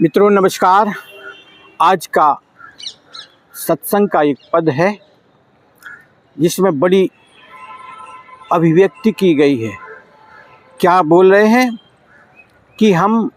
मित्रों नमस्कार। आज का सत्संग का एक पद है जिसमें बड़ी अभिव्यक्ति की गई है। क्या बोल रहे हैं कि हम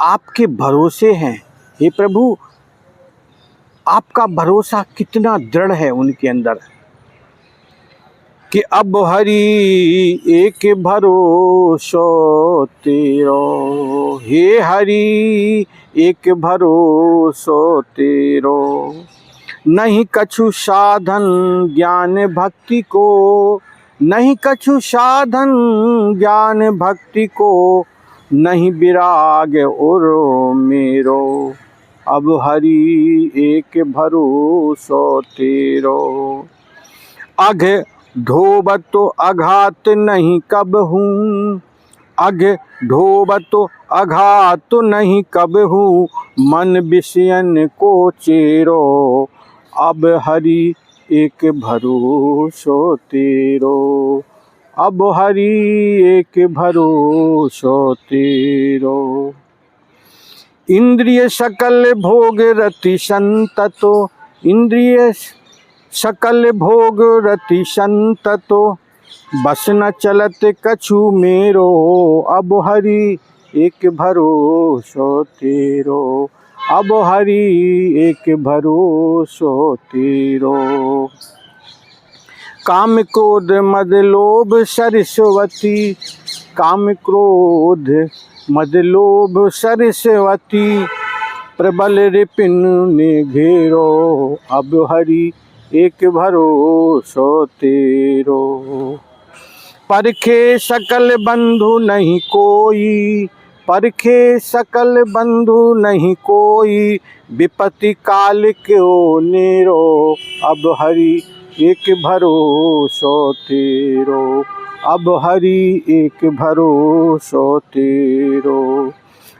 आपके भरोसे हैं। हे प्रभु, आपका भरोसा कितना दृढ़ है उनके अंदर कि अब हरि एक भरोसो तेरो, हे हरि एक भरोसो तेरो। नहीं कछु साधन ज्ञान भक्ति को, नहीं कछु साधन ज्ञान भक्ति को, नहीं विराग और मेरो। अब हरि एक भरोसो तेरो। अघ ढोबतो अघात नहीं कब हूँ, अघ ढोबतो अघात नहीं कब हूँ, मन विषयन को चेरो। अब हरि एक भरोसो तेरो, अब हरि एक भरोसो तेरो। इंद्रिय सकल भोग रति संततो, इंद्रिय सकल भोग रति संततो, बस न चलत कछु मेरो। अब हरि एक भरोसो तेरो, अब हरि एक भरोसो तेरो। काम क्रोध मद लोभ सरस्वती, काम क्रोध मद लोभ सरस्वती, प्रबल रिपिन ने घेरो। अब हरि एक भरोसो तेरो। परखे सकल बंधु नहीं कोई, परखे सकल बंधु नहीं कोई, विपत्ति काल क्यों नेरो। अब हरि एक भरोसो तेरो, अब हरि एक भरोसो तेरो।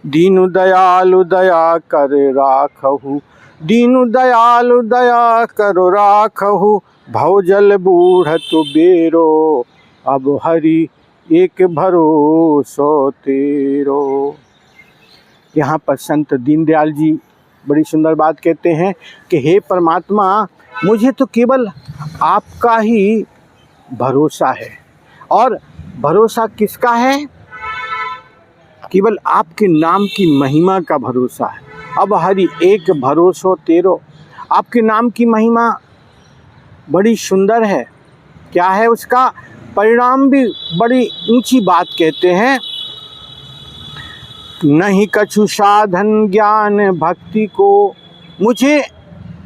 दीनु दयालु दया कर राखहु, दीनु दयालु दया करो राखहु, भवजल बूढ़त बेरो। अब हरि एक भरोसो तेरो। यहाँ पर संत दीनदयाल जी बड़ी सुंदर बात कहते हैं कि हे परमात्मा, मुझे तो केवल आपका ही भरोसा है। और भरोसा किसका है? केवल आपके नाम की महिमा का भरोसा है। अब हरि एक भरोसो तेरो। आपके नाम की महिमा बड़ी सुंदर है। क्या है उसका परिणाम? भी बड़ी ऊंची बात कहते हैं। नहीं कछु साधन ज्ञान भक्ति को, मुझे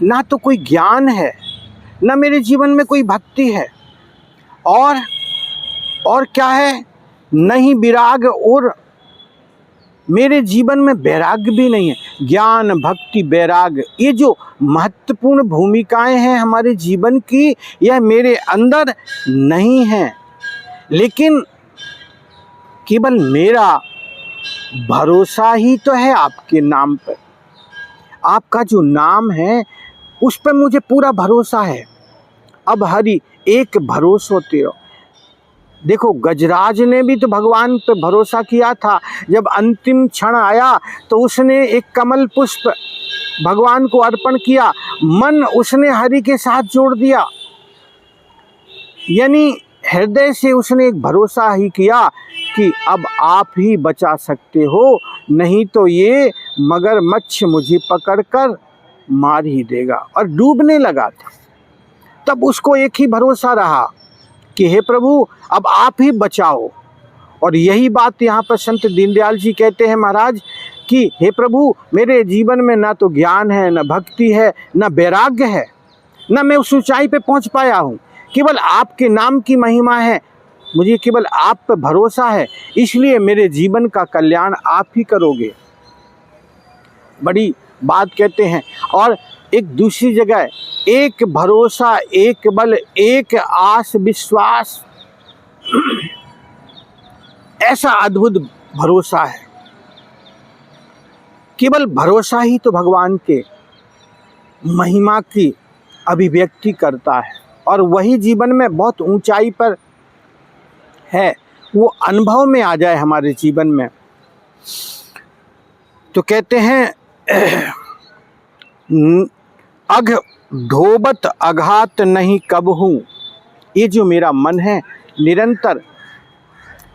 ना तो कोई ज्ञान है, ना मेरे जीवन में कोई भक्ति है, और क्या है, नहीं विराग, और मेरे जीवन में वैराग्य भी नहीं है। ज्ञान भक्ति वैराग्य, ये जो महत्वपूर्ण भूमिकाएं हैं हमारे जीवन की, यह मेरे अंदर नहीं है। लेकिन केवल मेरा भरोसा ही तो है आपके नाम पर। आपका जो नाम है उस पर मुझे पूरा भरोसा है। अब हरि एक भरोसो तेरो। देखो, गजराज ने भी तो भगवान पर भरोसा किया था। जब अंतिम क्षण आया तो उसने एक कमल पुष्प भगवान को अर्पण किया, मन उसने हरि के साथ जोड़ दिया। यानी हृदय से उसने एक भरोसा ही किया कि अब आप ही बचा सकते हो, नहीं तो ये मगरमच्छ मुझे पकड़कर मार ही देगा। और डूबने लगा था। तब उसको एक ही भरोसा रहा कि हे प्रभु, अब आप ही बचाओ। और यही बात यहाँ पर संत दीनदयाल जी कहते हैं महाराज कि हे प्रभु, मेरे जीवन में ना तो ज्ञान है, ना भक्ति है, ना वैराग्य है, ना मैं उस ऊंचाई पे पहुँच पाया हूँ। केवल आपके नाम की महिमा है, मुझे केवल आप पर भरोसा है, इसलिए मेरे जीवन का कल्याण आप ही करोगे। बड़ी बात कहते हैं। और एक दूसरी जगह, एक भरोसा एक बल एक आस विश्वास, ऐसा अद्भुत भरोसा है। केवल भरोसा ही तो भगवान के महिमा की अभिव्यक्ति करता है, और वही जीवन में बहुत ऊंचाई पर है। वो अनुभव में आ जाए हमारे जीवन में। तो कहते हैं अघ ढोबत अघात नहीं कब हूँ। ये जो मेरा मन है निरंतर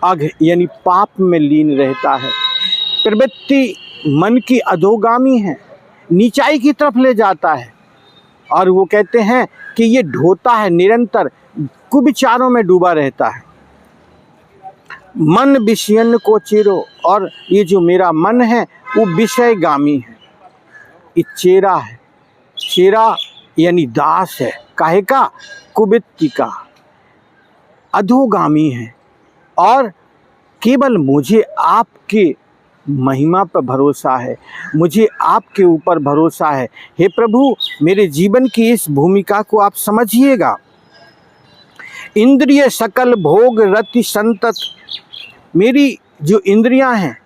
अघ यानी पाप में लीन रहता है। प्रवृत्ति मन की अधोगामी है, नीचाई की तरफ ले जाता है। और वो कहते हैं कि ये ढोता है, निरंतर कुविचारों में डूबा रहता है। मन विषयन को चिरो, और ये जो मेरा मन है वो विषयगामी है, ये चेरा है। चेरा यानी दास है, काहे का? कुवृत्ति का, अधोगामी है। और केवल मुझे आपके महिमा पर भरोसा है, मुझे आपके ऊपर भरोसा है। हे प्रभु, मेरे जीवन की इस भूमिका को आप समझिएगा। इंद्रिय सकल भोग रति संतत, मेरी जो इंद्रियां हैं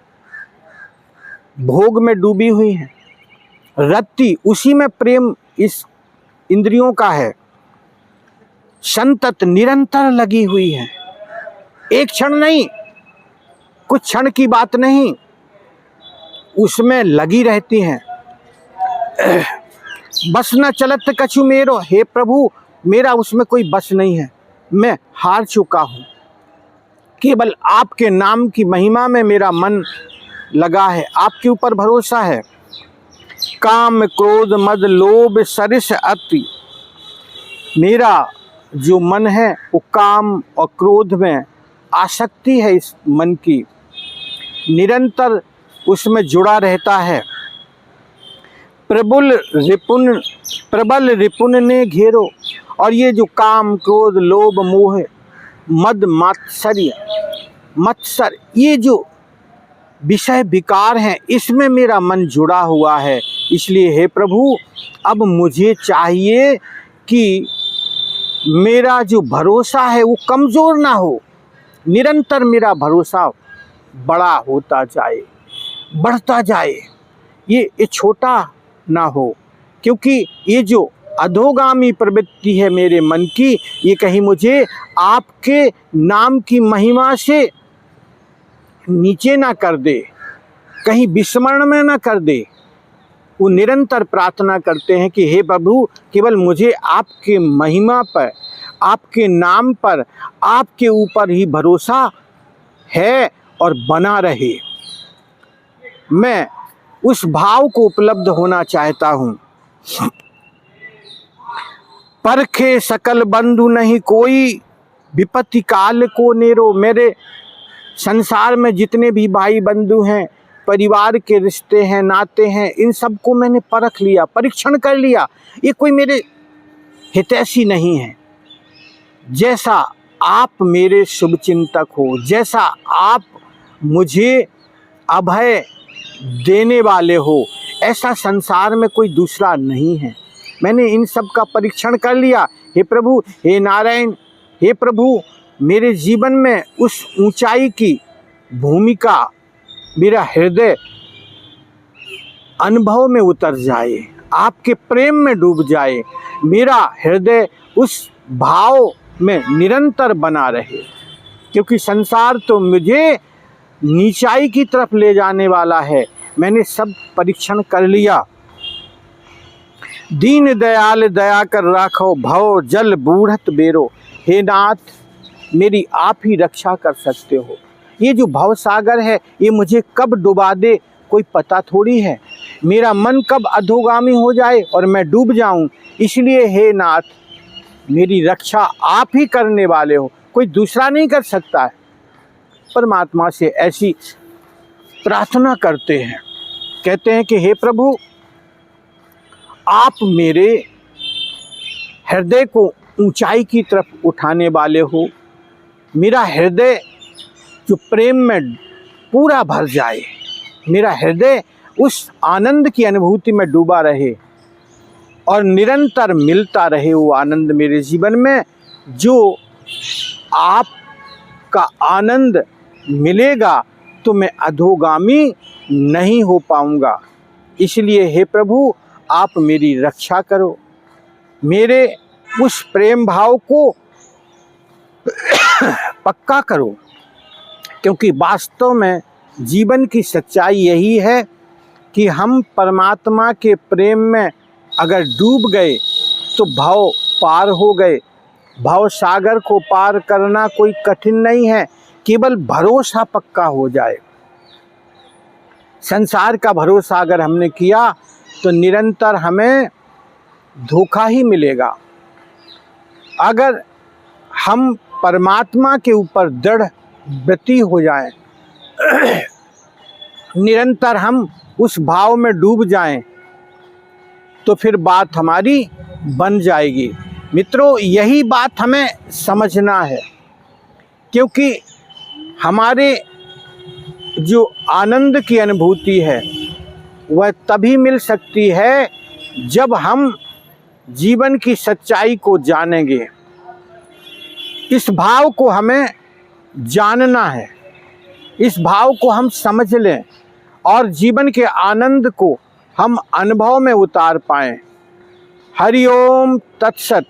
भोग में डूबी हुई हैं, रति उसी में प्रेम इस इंद्रियों का है, संतत निरंतर लगी हुई है, एक क्षण नहीं, कुछ क्षण की बात नहीं, उसमें लगी रहती हैं। बस न चलत कछु मेरो, हे प्रभु मेरा उसमें कोई बस नहीं है, मैं हार चुका हूँ। केवल आपके नाम की महिमा में मेरा मन लगा है, आपके ऊपर भरोसा है। काम क्रोध मद लोभ सरिस अति, मेरा जो मन है वो काम और क्रोध में आसक्ति है, इस मन की निरंतर उसमें जुड़ा रहता है। प्रबल रिपुन ने घेरो, और ये जो काम क्रोध लोभ मोह मद मत्सर ये जो विषय विकार हैं, इसमें मेरा मन जुड़ा हुआ है। इसलिए हे प्रभु, अब मुझे चाहिए कि मेरा जो भरोसा है वो कमज़ोर ना हो, निरंतर मेरा भरोसा बड़ा होता जाए, बढ़ता जाए, ये छोटा ना हो। क्योंकि ये जो अधोगामी प्रवृत्ति है मेरे मन की, ये कहीं मुझे आपके नाम की महिमा से नीचे ना कर दे, कहीं विस्मरण में ना कर दे। वो निरंतर प्रार्थना करते हैं कि हे प्रभु, केवल मुझे आपके महिमा पर, आपके नाम पर, आपके ऊपर ही भरोसा है और बना रहे। मैं उस भाव को उपलब्ध होना चाहता हूँ। परखे सकल बंधु नहीं कोई, विपत्ति काल को नेरो, मेरे संसार में जितने भी भाई बंधु हैं, परिवार के रिश्ते हैं, नाते हैं, इन सबको मैंने परख लिया, परीक्षण कर लिया। ये कोई मेरे हितैषी नहीं है। जैसा आप मेरे शुभचिंतक हो, जैसा आप मुझे अभय देने वाले हो, ऐसा संसार में कोई दूसरा नहीं है। मैंने इन सब का परीक्षण कर लिया। हे प्रभु, हे नारायण, हे प्रभु, मेरे जीवन में उस ऊंचाई की भूमिका, मेरा हृदय अनुभव में उतर जाए, आपके प्रेम में डूब जाए, मेरा हृदय उस भाव में निरंतर बना रहे। क्योंकि संसार तो मुझे नीचाई की तरफ ले जाने वाला है। मैंने सब परीक्षण कर लिया। दीन दयाल दया कर राखो, भव जल बूढ़त बेरो, हे नाथ, मेरी आप ही रक्षा कर सकते हो। ये जो भव सागर है, ये मुझे कब डुबा दे कोई पता थोड़ी है। मेरा मन कब अधोगामी हो जाए और मैं डूब जाऊं। इसलिए हे नाथ, मेरी रक्षा आप ही करने वाले हो, कोई दूसरा नहीं कर सकता है। परमात्मा से ऐसी प्रार्थना करते हैं, कहते हैं कि हे प्रभु, आप मेरे हृदय को ऊंचाई की तरफ उठाने वाले हो। मेरा हृदय जो प्रेम में पूरा भर जाए, मेरा हृदय उस आनंद की अनुभूति में डूबा रहे और निरंतर मिलता रहे वो आनंद मेरे जीवन में। जो आपका आनंद मिलेगा तो मैं अधोगामी नहीं हो पाऊंगा। इसलिए हे प्रभु, आप मेरी रक्षा करो, मेरे उस प्रेम भाव को पक्का करो। क्योंकि वास्तव में जीवन की सच्चाई यही है कि हम परमात्मा के प्रेम में अगर डूब गए तो भव पार हो गए। भव सागर को पार करना कोई कठिन नहीं है, केवल भरोसा पक्का हो जाए। संसार का भरोसा अगर हमने किया तो निरंतर हमें धोखा ही मिलेगा। अगर हम परमात्मा के ऊपर दृढ़ व्रती हो जाएं, निरंतर हम उस भाव में डूब जाएं, तो फिर बात हमारी बन जाएगी। मित्रों, यही बात हमें समझना है, क्योंकि हमारे जो आनंद की अनुभूति है वह तभी मिल सकती है जब हम जीवन की सच्चाई को जानेंगे। इस भाव को हमें जानना है, इस भाव को हम समझ लें और जीवन के आनंद को हम अनुभव में उतार पाएं। हरि ओम तत्सत।